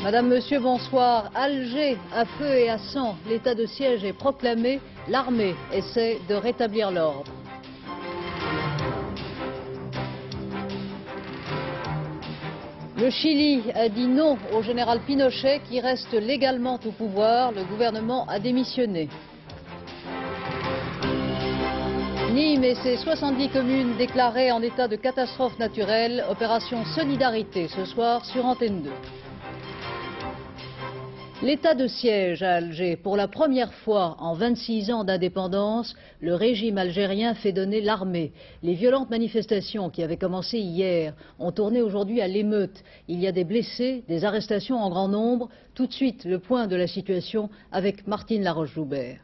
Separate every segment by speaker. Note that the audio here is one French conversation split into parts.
Speaker 1: Madame, Monsieur, bonsoir. Alger, à feu et à sang, l'état de siège est proclamé. L'armée essaie de rétablir l'ordre. Le Chili a dit non au général Pinochet qui reste légalement au pouvoir. Le gouvernement a démissionné. Nîmes et ses 70 communes déclarées en état de catastrophe naturelle. Opération Solidarité ce soir sur Antenne 2. L'état de siège à Alger. Pour la première fois en 26 ans d'indépendance, le régime algérien fait donner l'armée. Les violentes manifestations qui avaient commencé hier ont tourné aujourd'hui à l'émeute. Il y a des blessés, des arrestations en grand nombre. Tout de suite, le point de la situation avec Martine Laroche-Joubert.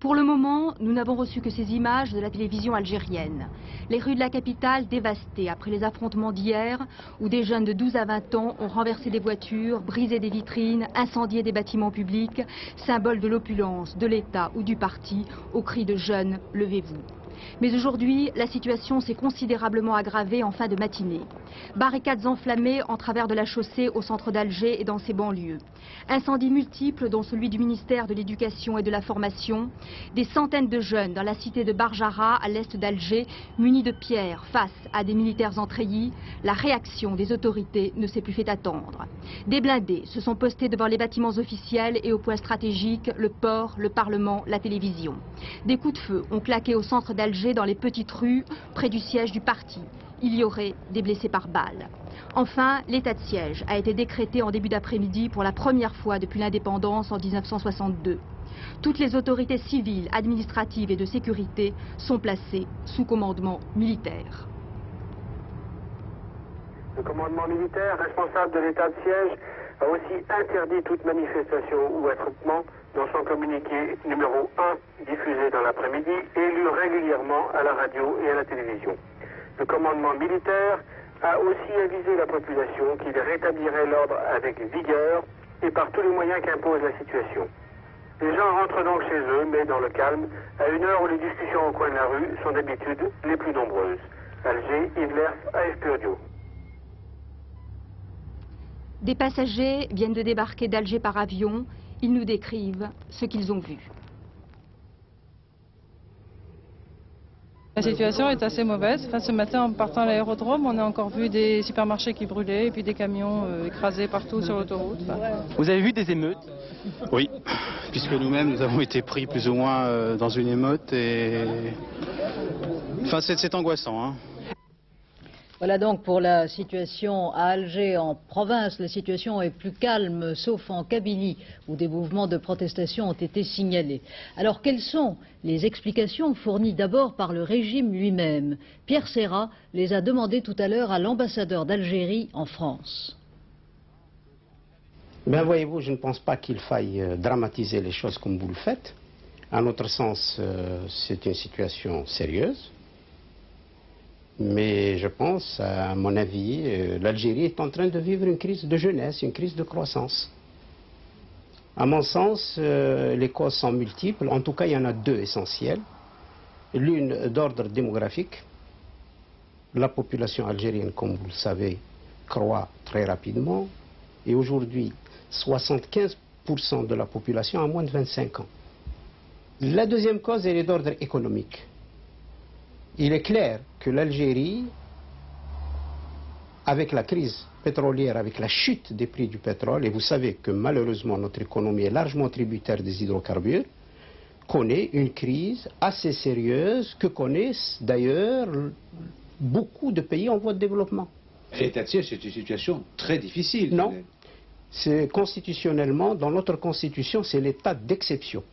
Speaker 2: Pour le moment, nous n'avons reçu que ces images de la télévision algérienne. Les rues de la capitale dévastées après les affrontements d'hier, où des jeunes de 12 à 20 ans ont renversé des voitures, brisé des vitrines, incendié des bâtiments publics, symbole de l'opulence, de l'État ou du parti, au cri de jeunes, levez-vous. Mais aujourd'hui, la situation s'est considérablement aggravée en fin de matinée. Barricades enflammées en travers de la chaussée au centre d'Alger et dans ses banlieues. Incendies multiples, dont celui du ministère de l'Éducation et de la Formation. Des centaines de jeunes dans la cité de Barjara, à l'est d'Alger, munis de pierres face à des militaires en treillis. La réaction des autorités ne s'est plus fait attendre. Des blindés se sont postés devant les bâtiments officiels et aux points stratégiques, le port, le Parlement, la télévision. Des coups de feu ont claqué au centre d'Alger, dans les petites rues, près du siège du parti. Il y aurait des blessés par balles. Enfin, l'état de siège a été décrété en début d'après-midi pour la première fois depuis l'indépendance en 1962. Toutes les autorités civiles, administratives et de sécurité sont placées sous commandement militaire.
Speaker 3: Le commandement militaire, responsable de l'état de siège, a aussi interdit toute manifestation ou attroupement dans son communiqué numéro 1 diffusé dans l'après-midi et lu régulièrement à la radio et à la télévision. Le commandement militaire a aussi avisé la population qu'il rétablirait l'ordre avec vigueur et par tous les moyens qu'impose la situation. Les gens rentrent donc chez eux, mais dans le calme, à une heure où les discussions au coin de la rue sont d'habitude les plus nombreuses. Alger, Yves Lerf, AFP Audio.
Speaker 2: Des passagers viennent de débarquer d'Alger par avion. Ils nous décrivent ce qu'ils ont vu.
Speaker 4: La situation est assez mauvaise. Enfin, ce matin, en partant à l'aérodrome, on a encore vu des supermarchés qui brûlaient et puis des camions écrasés partout sur l'autoroute. Enfin.
Speaker 5: Vous avez vu des émeutes?
Speaker 6: Oui, puisque nous-mêmes, nous avons été pris plus ou moins dans une émeute et... Enfin, c'est angoissant, hein.
Speaker 1: Voilà donc pour la situation à Alger, en province. La situation est plus calme, sauf en Kabylie, où des mouvements de protestation ont été signalés. Alors, quelles sont les explications fournies d'abord par le régime lui-même? Pierre Serra les a demandées tout à l'heure à l'ambassadeur d'Algérie en France.
Speaker 7: Ben voyez-vous, je ne pense pas qu'il faille dramatiser les choses comme vous le faites. À notre sens, c'est une situation sérieuse. Mais je pense, à mon avis, l'Algérie est en train de vivre une crise de jeunesse, une crise de croissance. À mon sens, les causes sont multiples. En tout cas, il y en a deux essentielles. L'une d'ordre démographique. La population algérienne, comme vous le savez, croît très rapidement. Et aujourd'hui, 75% de la population a moins de 25 ans. La deuxième cause, elle est d'ordre économique. Il est clair que l'Algérie, avec la crise pétrolière, avec la chute des prix du pétrole, et vous savez que malheureusement notre économie est largement tributaire des hydrocarbures, connaît une crise assez sérieuse que connaissent d'ailleurs beaucoup de pays en voie de développement.
Speaker 8: L'état de siège, c'est une situation très difficile.
Speaker 7: Non, c'est constitutionnellement, dans notre constitution, c'est l'état d'exception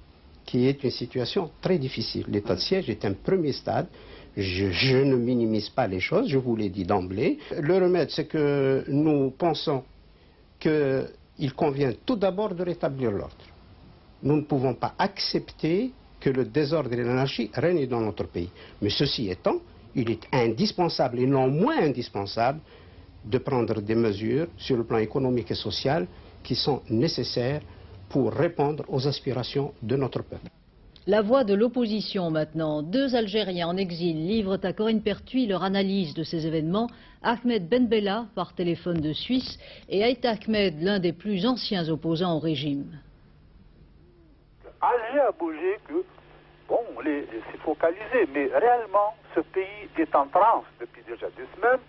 Speaker 7: qui est une situation très difficile. L'état de siège est un premier stade. Je ne minimise pas les choses, je vous l'ai dit d'emblée. Le remède, c'est que nous pensons qu'il convient tout d'abord de rétablir l'ordre. Nous ne pouvons pas accepter que le désordre et l'anarchie règnent dans notre pays. Mais ceci étant, il est indispensable et non moins indispensable de prendre des mesures sur le plan économique et social qui sont nécessaires pour répondre aux aspirations de notre peuple.
Speaker 1: La voix de l'opposition maintenant. 2 Algériens en exil livrent à Corinne Pertuis leur analyse de ces événements. Ahmed Ben Bella par téléphone de Suisse et Aït Ahmed, l'un des plus anciens opposants au régime.
Speaker 5: Alger a bougé que, bon, c'est focalisé, mais réellement, ce pays est en transe depuis déjà 2 semaines.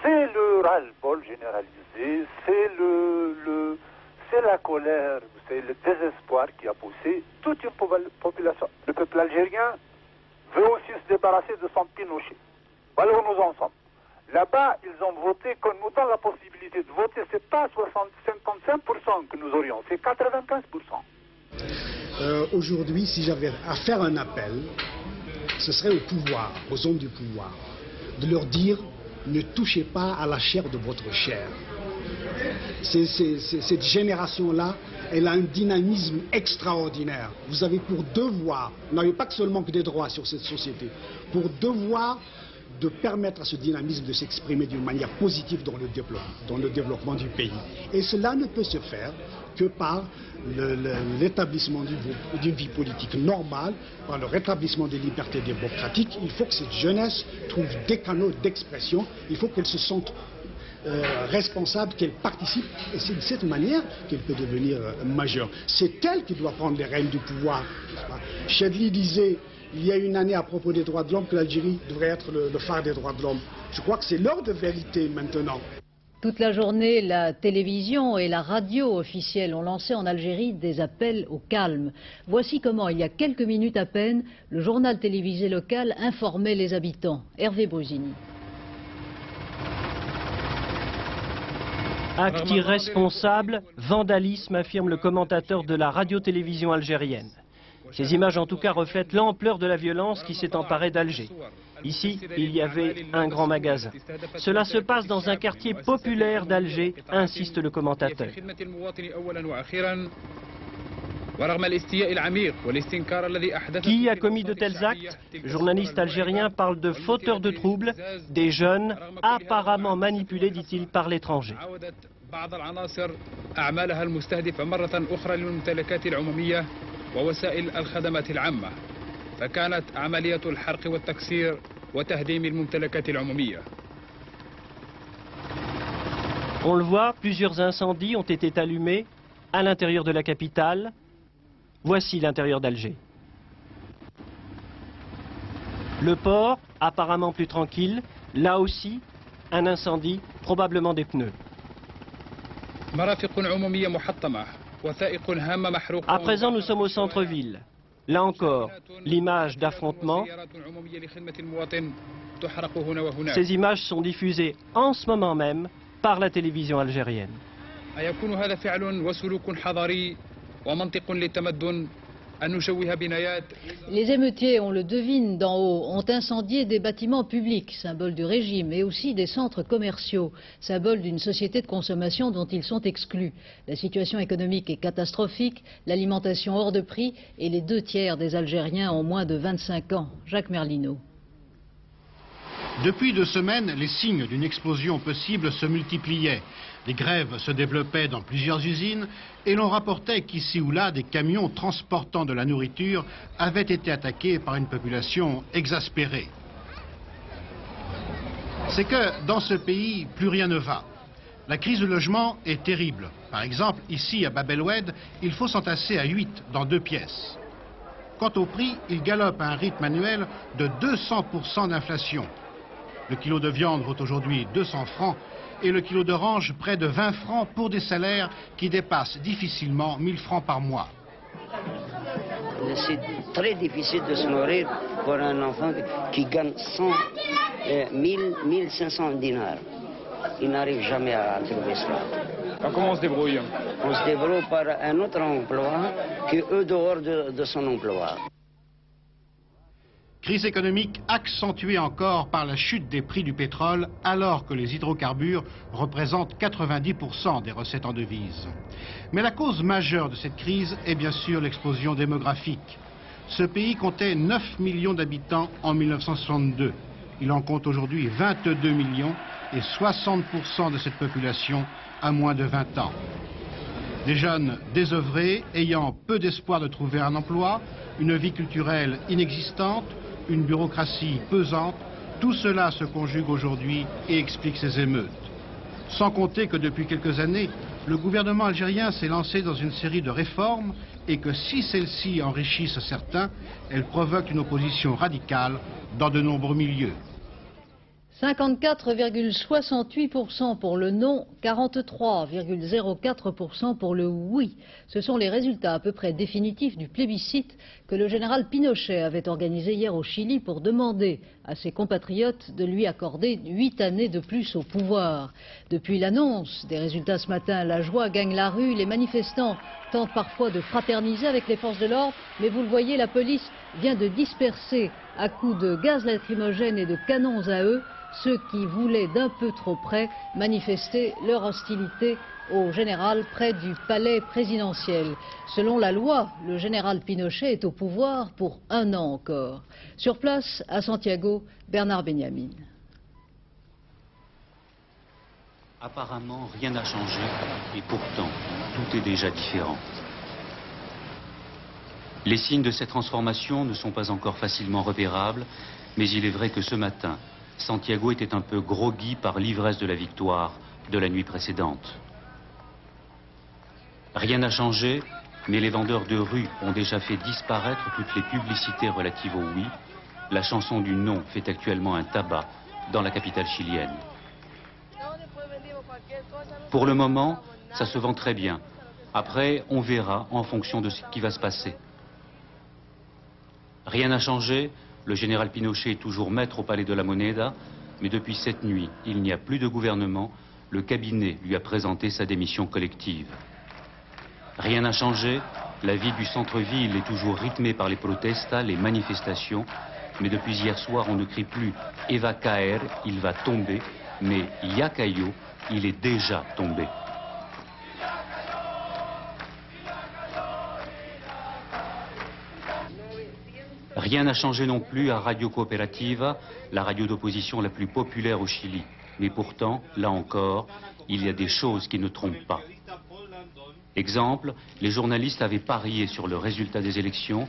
Speaker 5: C'est le ras-le-bol généralisé, c'est la colère, c'est le désespoir qui a poussé toute une population. Le peuple algérien veut aussi se débarrasser de son Pinochet. Voilà où nous en sommes. Là-bas, ils ont voté, qu'on nous donne la possibilité de voter, c'est pas 55% que nous aurions, c'est 95%.
Speaker 9: Aujourd'hui, si j'avais à faire un appel, ce serait au pouvoir, aux hommes du pouvoir, de leur dire ne touchez pas à la chair de votre chair. Cette génération-là, elle a un dynamisme extraordinaire. Vous avez pour devoir, vous n'avez pas seulement que des droits sur cette société, pour devoir de permettre à ce dynamisme de s'exprimer d'une manière positive dans le développement du pays. Et cela ne peut se faire que par l'établissement d'une vie politique normale, par le rétablissement des libertés démocratiques. Il faut que cette jeunesse trouve des canaux d'expression, il faut qu'elle se sente responsable, qu'elle participe, et c'est de cette manière qu'elle peut devenir majeure. C'est elle qui doit prendre les rênes du pouvoir. Chedli disait il y a une année à propos des droits de l'homme que l'Algérie devrait être le phare des droits de l'homme. Je crois que c'est l'heure de vérité maintenant.
Speaker 1: Toute la journée, la télévision et la radio officielle ont lancé en Algérie des appels au calme. Voici comment, il y a quelques minutes à peine, le journal télévisé local informait les habitants. Hervé Brusini.
Speaker 10: Acte irresponsable, vandalisme, affirme le commentateur de la radio-télévision algérienne. Ces images en tout cas reflètent l'ampleur de la violence qui s'est emparée d'Alger. Ici, il y avait un grand magasin. Cela se passe dans un quartier populaire d'Alger, insiste le commentateur. Qui a commis de tels actes? Le journaliste algérien parle de fauteurs de troubles, des jeunes apparemment manipulés, dit-il, par l'étranger.
Speaker 11: ووسائل الخدمات العامة فكانت عملية الحرق والتكسير وتهديم الممتلكات العمومية.
Speaker 10: On le voit, plusieurs incendies ont été allumés à l'intérieur de la capitale. Voici l'intérieur d'Alger. Le port, apparemment plus tranquille, là aussi, un incendie, probablement des pneus. À présent, nous sommes au centre-ville. Là encore, l'image d'affrontement. Ces images sont diffusées en ce moment même par la télévision algérienne.
Speaker 1: Les émeutiers, on le devine d'en haut, ont incendié des bâtiments publics, symbole du régime, et aussi des centres commerciaux, symbole d'une société de consommation dont ils sont exclus. La situation économique est catastrophique, l'alimentation hors de prix, et les 2 tiers des Algériens ont moins de 25 ans. Jacques Merlino.
Speaker 12: Depuis 2 semaines, les signes d'une explosion possible se multipliaient. Des grèves se développaient dans plusieurs usines et l'on rapportait qu'ici ou là, des camions transportant de la nourriture avaient été attaqués par une population exaspérée. C'est que dans ce pays, plus rien ne va. La crise du logement est terrible. Par exemple, ici à Bab el-Oued, il faut s'entasser à 8 dans 2 pièces. Quant au prix, il galope à un rythme annuel de 200% d'inflation. Le kilo de viande vaut aujourd'hui 200 francs et le kilo d'orange près de 20 francs pour des salaires qui dépassent difficilement 1000 francs par mois.
Speaker 13: C'est très difficile de se nourrir pour un enfant qui gagne 1500 dinars. Il n'arrive jamais à trouver cela.
Speaker 11: Comment on se débrouille?
Speaker 13: On se débrouille par un autre emploi qui est eux dehors de son emploi.
Speaker 12: Crise économique accentuée encore par la chute des prix du pétrole alors que les hydrocarbures représentent 90% des recettes en devises. Mais la cause majeure de cette crise est bien sûr l'explosion démographique. Ce pays comptait 9 millions d'habitants en 1962. Il en compte aujourd'hui 22 millions et 60% de cette population a moins de 20 ans. Des jeunes désœuvrés, ayant peu d'espoir de trouver un emploi, une vie culturelle inexistante, une bureaucratie pesante, tout cela se conjugue aujourd'hui et explique ces émeutes. Sans compter que depuis quelques années, le gouvernement algérien s'est lancé dans une série de réformes et que si celles-ci enrichissent certains, elles provoquent une opposition radicale dans de nombreux milieux.
Speaker 1: 54,68% pour le non, 43,04% pour le oui. Ce sont les résultats à peu près définitifs du plébiscite que le général Pinochet avait organisé hier au Chili pour demander à ses compatriotes de lui accorder 8 années de plus au pouvoir. Depuis l'annonce des résultats ce matin, la joie gagne la rue, les manifestants tentent parfois de fraterniser avec les forces de l'ordre, mais vous le voyez, la police vient de disperser à coups de gaz lacrymogène et de canons à eux ceux qui voulaient d'un peu trop près manifester leur hostilité au général près du palais présidentiel. Selon la loi, le général Pinochet est au pouvoir pour 1 an encore. Sur place, à Santiago, Bernard Benyamin.
Speaker 14: Apparemment, rien n'a changé et pourtant, tout est déjà différent. Les signes de cette transformation ne sont pas encore facilement repérables, mais il est vrai que ce matin, Santiago était un peu groggy par l'ivresse de la victoire de la nuit précédente. Rien n'a changé, mais les vendeurs de rue ont déjà fait disparaître toutes les publicités relatives au oui. La chanson du non fait actuellement un tabac dans la capitale chilienne. Pour le moment, ça se vend très bien. Après, on verra en fonction de ce qui va se passer. Rien n'a changé. Le général Pinochet est toujours maître au palais de la Moneda, mais depuis cette nuit, il n'y a plus de gouvernement. Le cabinet lui a présenté sa démission collective. Rien n'a changé. La vie du centre-ville est toujours rythmée par les protestas, les manifestations. Mais depuis hier soir, on ne crie plus « Il va caer », il va tomber, mais « Ya cayó », il est déjà tombé. Rien n'a changé non plus à Radio Cooperativa, la radio d'opposition la plus populaire au Chili. Mais pourtant, là encore, il y a des choses qui ne trompent pas. Exemple, les journalistes avaient parié sur le résultat des élections,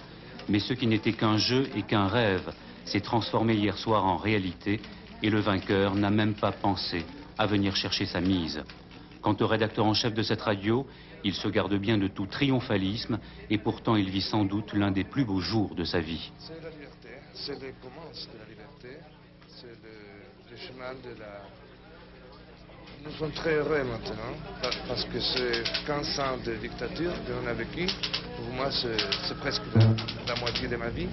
Speaker 14: mais ce qui n'était qu'un jeu et qu'un rêve s'est transformé hier soir en réalité, et le vainqueur n'a même pas pensé à venir chercher sa mise. Quant au rédacteur en chef de cette radio, il se garde bien de tout triomphalisme et pourtant il vit sans doute l'un des plus beaux jours de sa vie.
Speaker 15: C'est la liberté, c'est le commence de la liberté, c'est le chemin de la... Nous sommes très heureux maintenant parce que c'est 15 ans de dictature que l'on a vécu. Pour moi, c'est presque la moitié de ma vie.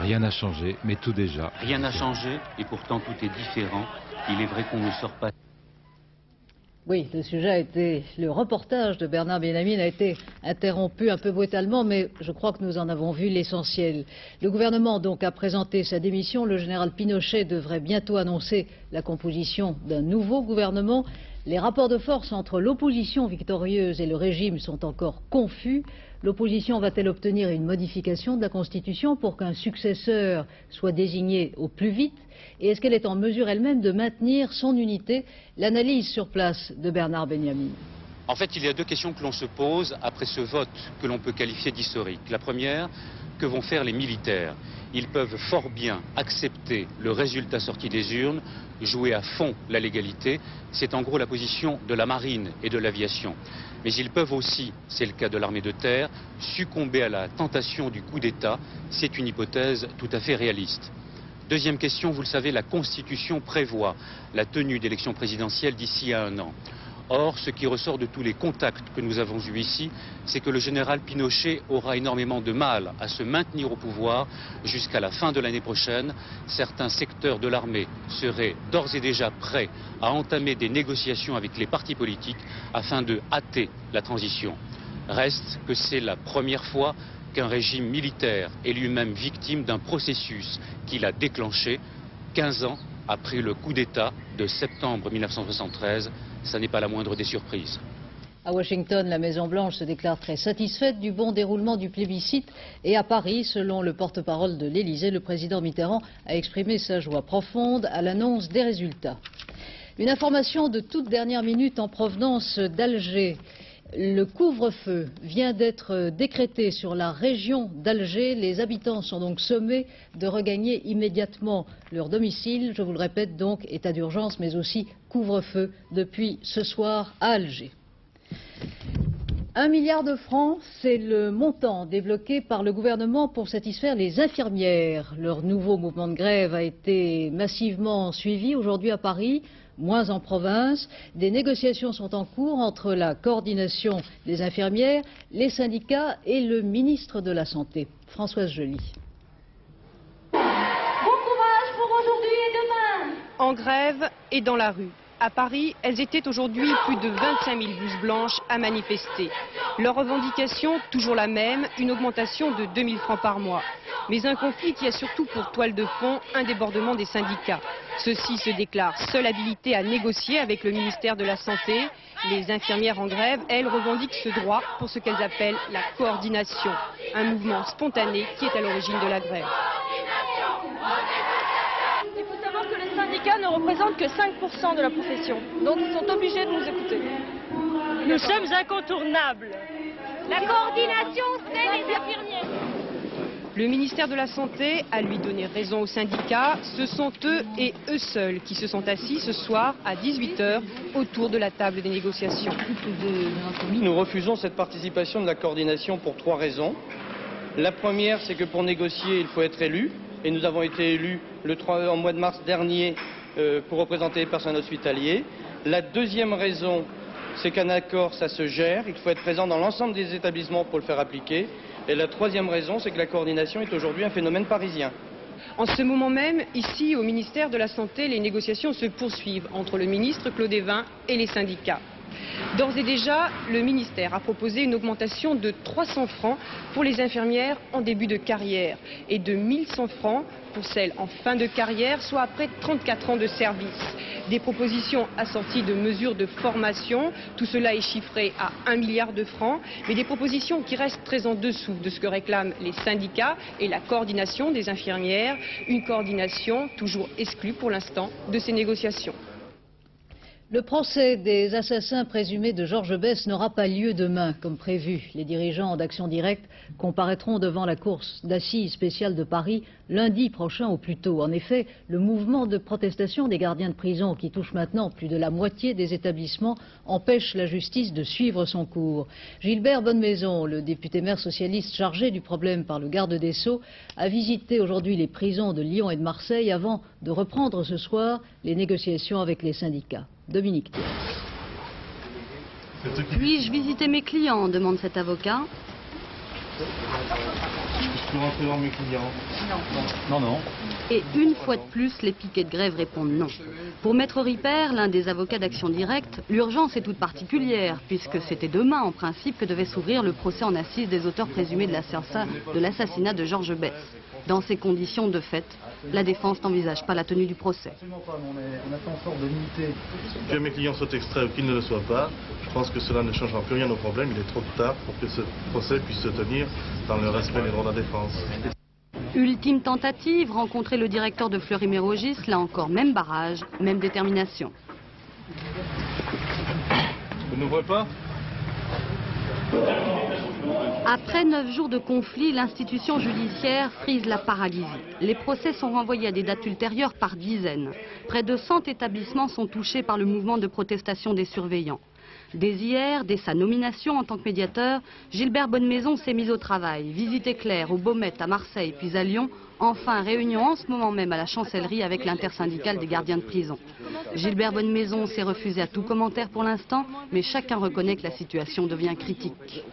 Speaker 16: Rien n'a changé, mais tout déjà.
Speaker 14: Rien n'a changé et pourtant tout est différent. Il est vrai qu'on ne sort pas.
Speaker 1: Oui, le reportage de Bernard Benyamin a été interrompu un peu brutalement, mais je crois que nous en avons vu l'essentiel. Le gouvernement donc a présenté sa démission. Le général Pinochet devrait bientôt annoncer la composition d'un nouveau gouvernement. Les rapports de force entre l'opposition victorieuse et le régime sont encore confus. L'opposition va-t-elle obtenir une modification de la Constitution pour qu'un successeur soit désigné au plus vite? Et est-ce qu'elle est en mesure elle-même de maintenir son unité? L'analyse sur place de Bernard Benyamin.
Speaker 14: En fait, il y a deux questions que l'on se pose après ce vote que l'on peut qualifier d'historique. La première, que vont faire les militaires? Ils peuvent fort bien accepter le résultat sorti des urnes, jouer à fond la légalité. C'est en gros la position de la marine et de l'aviation. Mais ils peuvent aussi, c'est le cas de l'armée de terre, succomber à la tentation du coup d'État. C'est une hypothèse tout à fait réaliste. Deuxième question, vous le savez, la Constitution prévoit la tenue d'élections présidentielles d'ici à 1 an. Or, ce qui ressort de tous les contacts que nous avons eus ici, c'est que le général Pinochet aura énormément de mal à se maintenir au pouvoir jusqu'à la fin de l'année prochaine. Certains secteurs de l'armée seraient d'ores et déjà prêts à entamer des négociations avec les partis politiques afin de hâter la transition. Reste que c'est la première fois qu'un régime militaire est lui-même victime d'un processus qu'il a déclenché 15 ans après le coup d'État de septembre 1973. Ça n'est pas la moindre des surprises.
Speaker 1: À Washington, la Maison-Blanche se déclare très satisfaite du bon déroulement du plébiscite. Et à Paris, selon le porte-parole de l'Élysée, le président Mitterrand a exprimé sa joie profonde à l'annonce des résultats. Une information de toute dernière minute en provenance d'Alger. Le couvre-feu vient d'être décrété sur la région d'Alger. Les habitants sont donc sommés de regagner immédiatement leur domicile. Je vous le répète donc, état d'urgence mais aussi couvre-feu depuis ce soir à Alger. 1 milliard de francs, c'est le montant débloqué par le gouvernement pour satisfaire les infirmières. Leur nouveau mouvement de grève a été massivement suivi aujourd'hui à Paris, moins en province. Des négociations sont en cours entre la coordination des infirmières, les syndicats et le ministre de la Santé. Françoise Joly.
Speaker 17: Bon courage pour aujourd'hui et demain.
Speaker 18: En grève et dans la rue. À Paris, elles étaient aujourd'hui plus de 25 000 blouses blanches à manifester. Leur revendication, toujours la même, une augmentation de 2 000 francs par mois. Mais un conflit qui a surtout pour toile de fond un débordement des syndicats. Ceux-ci se déclarent seuls habilités à négocier avec le ministère de la Santé. Les infirmières en grève, elles, revendiquent ce droit pour ce qu'elles appellent la coordination. Un mouvement spontané qui est à l'origine de la grève.
Speaker 17: Il faut savoir que les syndicats ne représentent que 5% de la profession. Donc ils sont obligés de nous écouter.
Speaker 19: Nous sommes incontournables.
Speaker 17: La coordination, c'est les infirmiers.
Speaker 18: Le ministère de la Santé a lui donné raison aux syndicats. Ce sont eux et eux seuls qui se sont assis ce soir à 18 h autour de la table des négociations.
Speaker 20: Nous refusons cette participation de la coordination pour 3 raisons. La première, c'est que pour négocier, il faut être élu. Et nous avons été élus en mois de mars dernier pour représenter les personnels hospitaliers. La deuxième raison, c'est qu'un accord, ça se gère. Il faut être présent dans l'ensemble des établissements pour le faire appliquer. Et la troisième raison, c'est que la coordination est aujourd'hui un phénomène parisien.
Speaker 18: En ce moment même, ici, au ministère de la Santé, les négociations se poursuivent entre le ministre Claude Évin et les syndicats. D'ores et déjà, le ministère a proposé une augmentation de 300 francs pour les infirmières en début de carrière et de 1100 francs pour celles en fin de carrière, soit après 34 ans de service. Des propositions assorties de mesures de formation, tout cela est chiffré à 1 milliard de francs, mais des propositions qui restent très en dessous de ce que réclament les syndicats et la coordination des infirmières, une coordination toujours exclue pour l'instant de ces négociations.
Speaker 1: Le procès des assassins présumés de Georges Besse n'aura pas lieu demain, comme prévu. Les dirigeants d'Action Directe comparaîtront devant la cour d'assises spéciale de Paris lundi prochain au plus tôt. En effet, le mouvement de protestation des gardiens de prison, qui touche maintenant plus de la moitié des établissements, empêche la justice de suivre son cours. Gilbert Bonnemaison, le député maire socialiste chargé du problème par le garde des Sceaux, a visité aujourd'hui les prisons de Lyon et de Marseille avant de reprendre ce soir les négociations avec les syndicats. Dominique.
Speaker 21: Puis-je visiter mes clients, demande cet avocat.
Speaker 22: Je peux rentrer dans mes clients? Non.
Speaker 21: Et une fois de plus, les piquets de grève répondent non. Pour Maître Ripper, l'un des avocats d'Action Directe, l'urgence est toute particulière, puisque c'était demain, en principe, que devait s'ouvrir le procès en assises des auteurs présumés de l'assassinat de Georges Besse. Dans ces conditions, de fait, la défense n'envisage pas la tenue du procès.
Speaker 22: On attend fort de limiter. Que mes clients soient extraits ou qu'ils ne le soient pas, je pense que cela ne changera plus rien au problème. Il est trop tard pour que ce procès puisse se tenir dans le respect des droits de la défense.
Speaker 21: Ultime tentative, rencontrer le directeur de Fleury-Mérogis, là encore, même barrage, même détermination.
Speaker 22: Vous n'ouvrez pas ?
Speaker 21: Après 9 jours de conflit, l'institution judiciaire frise la paralysie. Les procès sont renvoyés à des dates ultérieures par dizaines. Près de 100 établissements sont touchés par le mouvement de protestation des surveillants. Dès hier, dès sa nomination en tant que médiateur, Gilbert Bonnemaison s'est mis au travail. Visite éclair au Baumette, à Marseille, puis à Lyon. Enfin, réunion en ce moment même à la chancellerie avec l'intersyndicale des gardiens de prison. Gilbert Bonnemaison s'est refusé à tout commentaire pour l'instant, mais chacun reconnaît que la situation devient critique.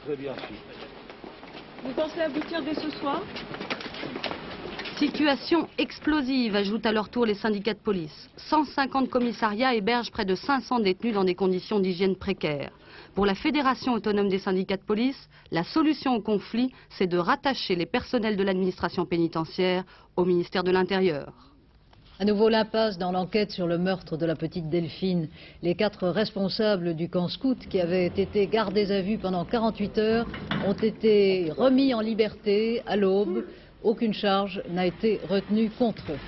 Speaker 17: Vous pensez aboutir dès ce soir?
Speaker 21: Situation explosive, ajoutent à leur tour les syndicats de police. 150 commissariats hébergent près de 500 détenus dans des conditions d'hygiène précaires. Pour la Fédération autonome des syndicats de police, la solution au conflit, c'est de rattacher les personnels de l'administration pénitentiaire au ministère de l'Intérieur.
Speaker 1: À nouveau l'impasse dans l'enquête sur le meurtre de la petite Delphine. Les 4 responsables du camp scout qui avaient été gardés à vue pendant 48 heures ont été remis en liberté à l'aube. Aucune charge n'a été retenue contre eux.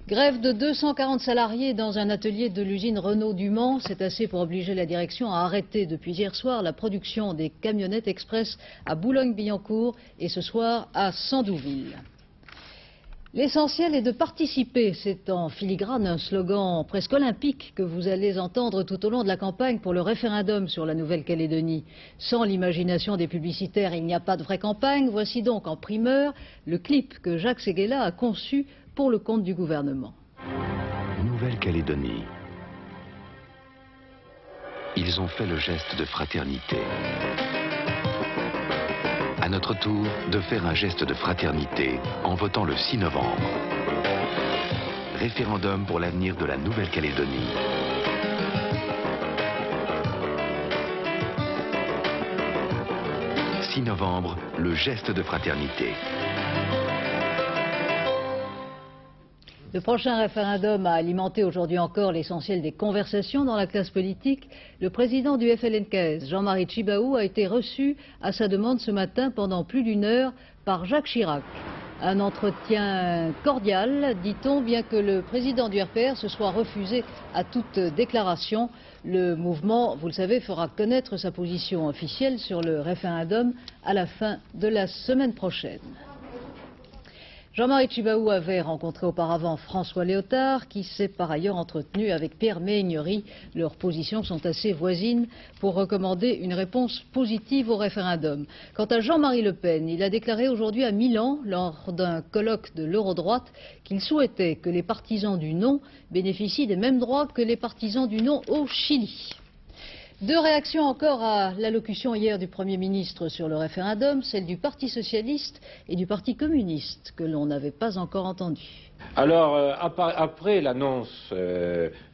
Speaker 1: Grève de 240 salariés dans un atelier de l'usine Renault du Mans. C'est assez pour obliger la direction à arrêter depuis hier soir la production des camionnettes express à Boulogne-Billancourt et ce soir à Sandouville. L'essentiel est de participer. C'est en filigrane un slogan presque olympique que vous allez entendre tout au long de la campagne pour le référendum sur la Nouvelle-Calédonie. Sans l'imagination des publicitaires, il n'y a pas de vraie campagne. Voici donc en primeur le clip que Jacques Séguéla a conçu pour le compte du gouvernement.
Speaker 2: Nouvelle-Calédonie. Ils ont fait le geste de fraternité. À notre tour, de faire un geste de fraternité en votant le 6 novembre. Référendum pour l'avenir de la Nouvelle-Calédonie. « 6 novembre, le geste de fraternité. »
Speaker 1: Le prochain référendum a alimenté aujourd'hui encore l'essentiel des conversations dans la classe politique. Le président du FLNKS, Jean-Marie Tjibaou, a été reçu à sa demande ce matin pendant plus d'une heure par Jacques Chirac. Un entretien cordial, dit-on, bien que le président du RPR se soit refusé à toute déclaration. Le mouvement, vous le savez, fera connaître sa position officielle sur le référendum à la fin de la semaine prochaine. Jean-Marie Tjibaou avait rencontré auparavant François Léotard, qui s'est par ailleurs entretenu avec Pierre Méhaignerie. Leurs positions sont assez voisines pour recommander une réponse positive au référendum. Quant à Jean-Marie Le Pen, il a déclaré aujourd'hui à Milan, lors d'un colloque de l'Eurodroite, qu'il souhaitait que les partisans du non bénéficient des mêmes droits que les partisans du non au Chili. Deux réactions encore à l'allocution hier du Premier ministre sur le référendum, celle du Parti socialiste et du Parti communiste, que l'on n'avait pas encore entendu.
Speaker 3: Alors, après l'annonce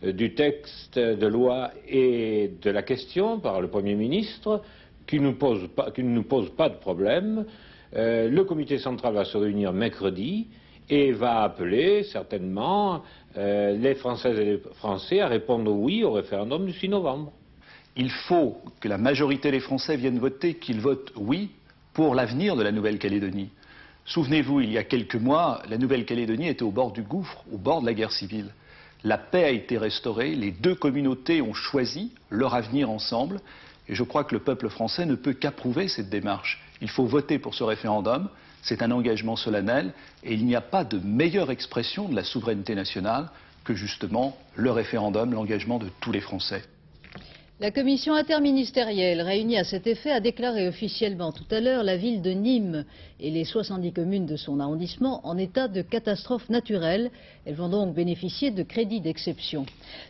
Speaker 3: du texte de loi et de la question par le Premier ministre, qui ne nous pose pas de problème, le comité central va se réunir mercredi et va appeler certainement les Françaises et les Français à répondre oui au référendum du 6 novembre.
Speaker 23: Il faut que la majorité des Français viennent voter, qu'ils votent oui pour l'avenir de la Nouvelle-Calédonie. Souvenez-vous, il y a quelques mois, la Nouvelle-Calédonie était au bord du gouffre, au bord de la guerre civile. La paix a été restaurée, les deux communautés ont choisi leur avenir ensemble, et je crois que le peuple français ne peut qu'approuver cette démarche. Il faut voter pour ce référendum, c'est un engagement solennel, et il n'y a pas de meilleure expression de la souveraineté nationale que justement le référendum, l'engagement de tous les Français.
Speaker 1: La commission interministérielle réunie à cet effet a déclaré officiellement tout à l'heure la ville de Nîmes et les 70 communes de son arrondissement en état de catastrophe naturelle. Elles vont donc bénéficier de crédits d'exception.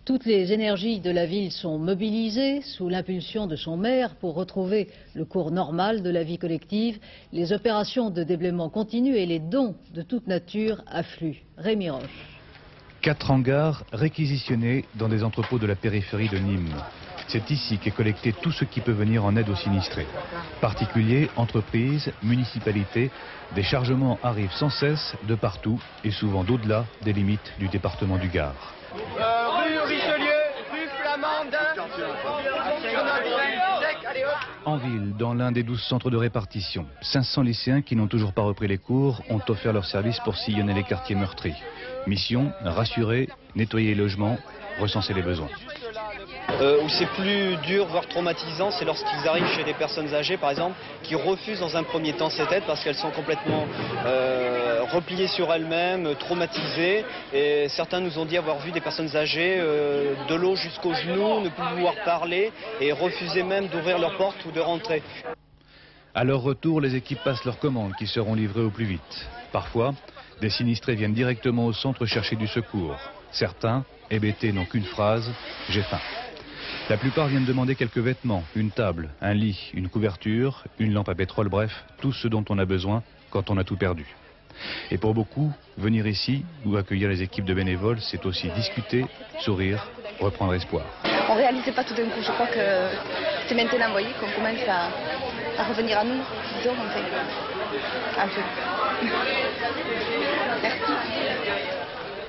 Speaker 1: Toutes les énergies de la ville sont mobilisées sous l'impulsion de son maire pour retrouver le cours normal de la vie collective. Les opérations de déblaiement continuent et les dons de toute nature affluent. Rémi Roche.
Speaker 16: 4 hangars réquisitionnés dans des entrepôts de la périphérie de Nîmes. C'est ici qu'est collecté tout ce qui peut venir en aide aux sinistrés. Particuliers, entreprises, municipalités, des chargements arrivent sans cesse de partout et souvent d'au-delà des limites du département du Gard.
Speaker 24: Rue Richelieu, rue Flamande,
Speaker 16: en ville, dans l'un des 12 centres de répartition, 500 lycéens qui n'ont toujours pas repris les cours ont offert leur service pour sillonner les quartiers meurtris. Mission, rassurer, nettoyer les logements, recenser les besoins.
Speaker 25: Où c'est plus dur, voire traumatisant, c'est lorsqu'ils arrivent chez des personnes âgées, par exemple, qui refusent dans un premier temps cette aide parce qu'elles sont complètement repliées sur elles-mêmes, traumatisées. Et certains nous ont dit avoir vu des personnes âgées de l'eau jusqu'aux genoux, ne plus pouvoir parler et refuser même d'ouvrir leur porte ou de rentrer.
Speaker 16: À leur retour, les équipes passent leurs commandes qui seront livrées au plus vite. Parfois, des sinistrés viennent directement au centre chercher du secours. Certains, hébétés, n'ont qu'une phrase, « j'ai faim ». La plupart viennent demander quelques vêtements, une table, un lit, une couverture, une lampe à pétrole, bref, tout ce dont on a besoin quand on a tout perdu. Et pour beaucoup, venir ici ou accueillir les équipes de bénévoles, c'est aussi discuter, sourire, reprendre espoir.
Speaker 26: On ne réalisait pas tout d'un coup, je crois que c'est maintenant, vous voyez, qu'on commence à revenir à nous, donc on fait un peu. Merci.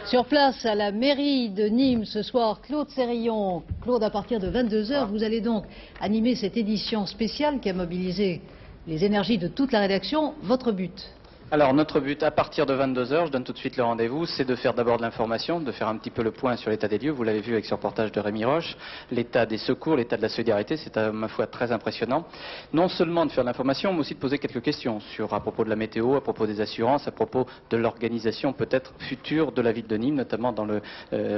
Speaker 1: Sur place, à la mairie de Nîmes, ce soir, Claude Sérillon. Claude, à partir de 22h, vous allez donc animer cette édition spéciale qui a mobilisé les énergies de toute la rédaction. Votre but ?
Speaker 4: Alors notre but à partir de 22h, je donne tout de suite le rendez-vous, c'est de faire d'abord de l'information, de faire un petit peu le point sur l'état des lieux. Vous l'avez vu avec ce reportage de Rémi Roche, l'état des secours, l'état de la solidarité, c'est à ma foi très impressionnant. Non seulement de faire de l'information, mais aussi de poser quelques questions à propos de la météo, à propos des assurances, à propos de l'organisation peut-être future de la ville de Nîmes, notamment dans le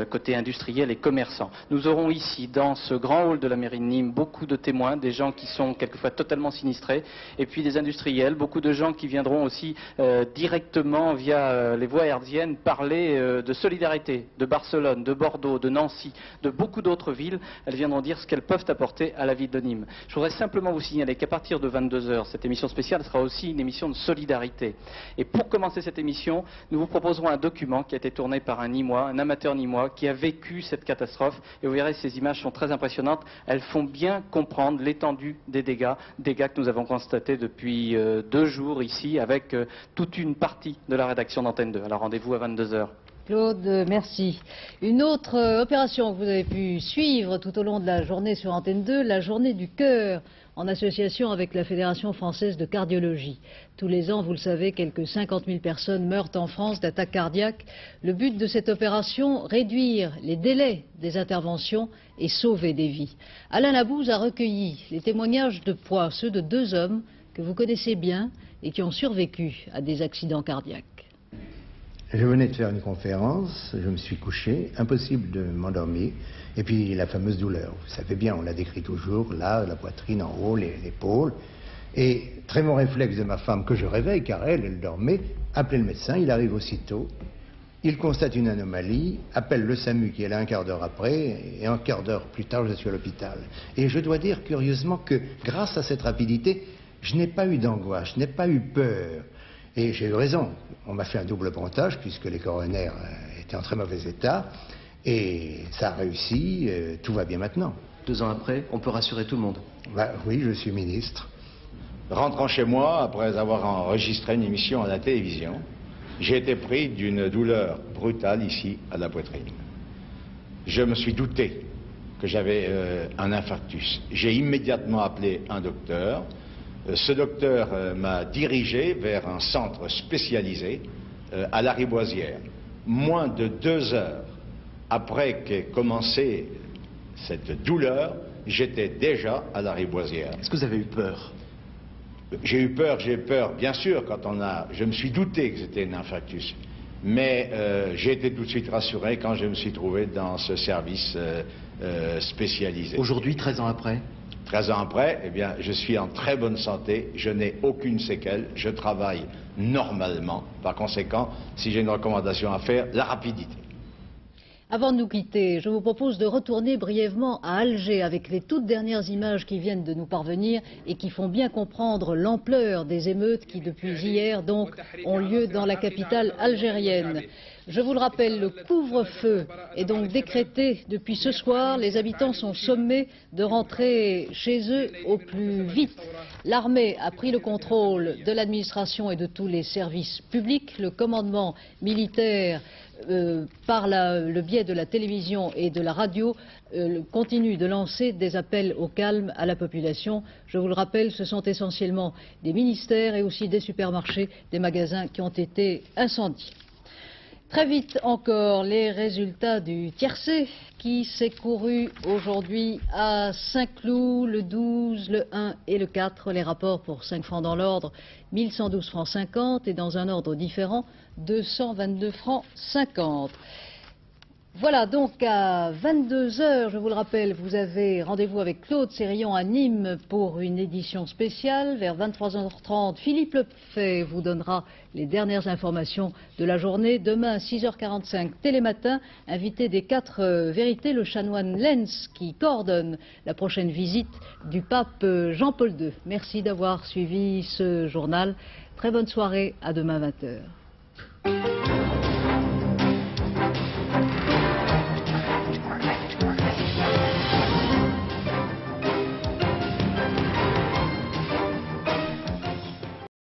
Speaker 4: côté industriel et commerçant. Nous aurons ici, dans ce grand hall de la mairie de Nîmes, beaucoup de témoins, des gens qui sont quelquefois totalement sinistrés, et puis des industriels, beaucoup de gens qui viendront aussi directement via les voies hertziennes parler de solidarité, de Barcelone, de Bordeaux, de Nancy, de beaucoup d'autres villes. Elles viendront dire ce qu'elles peuvent apporter à la ville de Nîmes. Je voudrais simplement vous signaler qu'à partir de 22h, cette émission spéciale sera aussi une émission de solidarité. Et pour commencer cette émission, nous vous proposerons un document qui a été tourné par un Nîmois, un amateur nîmois, qui a vécu cette catastrophe. Et vous verrez, ces images sont très impressionnantes. Elles font bien comprendre l'étendue des dégâts que nous avons constatés depuis 2 jours ici, avec toute une partie de la rédaction d'Antenne 2. Alors rendez-vous à 22h.
Speaker 1: Claude, merci. Une autre opération que vous avez pu suivre tout au long de la journée sur Antenne 2, la journée du cœur, en association avec la Fédération française de cardiologie. Tous les ans, vous le savez, quelques 50 000 personnes meurent en France d'attaques cardiaques. Le but de cette opération, réduire les délais des interventions et sauver des vies. Alain Labouze a recueilli les témoignages de poids, ceux de 2 hommes que vous connaissez bien et qui ont survécu à des accidents cardiaques.
Speaker 5: Je venais de faire une conférence, je me suis couché, impossible de m'endormir, et puis la fameuse douleur. Vous savez bien, on la décrit toujours, là, la poitrine en haut, l'épaule, et très bon réflexe de ma femme que je réveille, car elle dormait, appelait le médecin, il arrive aussitôt, il constate une anomalie, appelle le SAMU qui est là un quart d'heure après, et un quart d'heure plus tard, je suis à l'hôpital. Et je dois dire curieusement que grâce à cette rapidité, je n'ai pas eu d'angoisse, je n'ai pas eu peur. Et j'ai eu raison. On m'a fait un double pontage puisque les coronaires étaient en très mauvais état. Et ça a réussi, tout va bien maintenant.
Speaker 6: 2 ans après, on peut rassurer tout le monde.
Speaker 5: Bah, oui, je suis ministre.
Speaker 7: Rentrant chez moi, après avoir enregistré une émission à la télévision, j'ai été pris d'une douleur brutale ici, à la poitrine. Je me suis douté que j'avais un infarctus. J'ai immédiatement appelé un docteur. Ce docteur m'a dirigé vers un centre spécialisé à la Riboisière. Moins de 2 heures après qu'ait commencé cette douleur, j'étais déjà à la Riboisière.
Speaker 6: Est-ce que vous avez eu peur?
Speaker 7: J'ai eu peur, bien sûr, je me suis douté que c'était un infarctus. Mais j'ai été tout de suite rassuré quand je me suis trouvé dans ce service spécialisé.
Speaker 6: Aujourd'hui, 13 ans après?
Speaker 7: 13 ans après, eh bien, je suis en très bonne santé, je n'ai aucune séquelle, je travaille normalement. Par conséquent, si j'ai une recommandation à faire, la rapidité.
Speaker 1: Avant de nous quitter, je vous propose de retourner brièvement à Alger avec les toutes dernières images qui viennent de nous parvenir et qui font bien comprendre l'ampleur des émeutes qui, depuis hier, donc, ont lieu dans la capitale algérienne. Je vous le rappelle, le couvre-feu est donc décrété depuis ce soir. Les habitants sont sommés de rentrer chez eux au plus vite. L'armée a pris le contrôle de l'administration et de tous les services publics. Le commandement militaire, par le biais de la télévision et de la radio, continue de lancer des appels au calme à la population. Je vous le rappelle, ce sont essentiellement des ministères et aussi des supermarchés, des magasins qui ont été incendiés. Très vite encore, les résultats du tiercé qui s'est couru aujourd'hui à Saint-Cloud, le 12, le 1 et le 4. Les rapports pour 5 francs dans l'ordre, 1112 francs 50 et dans un ordre différent, 222 francs 50. Voilà, donc à 22h, je vous le rappelle, vous avez rendez-vous avec Claude Sérillon à Nîmes pour une édition spéciale. Vers 23h30, Philippe Lepfay vous donnera les dernières informations de la journée. Demain, 6h45, Télématin, invité des 4 vérités, le chanoine Lenz qui coordonne la prochaine visite du pape Jean-Paul II. Merci d'avoir suivi ce journal. Très bonne soirée, à demain 20h.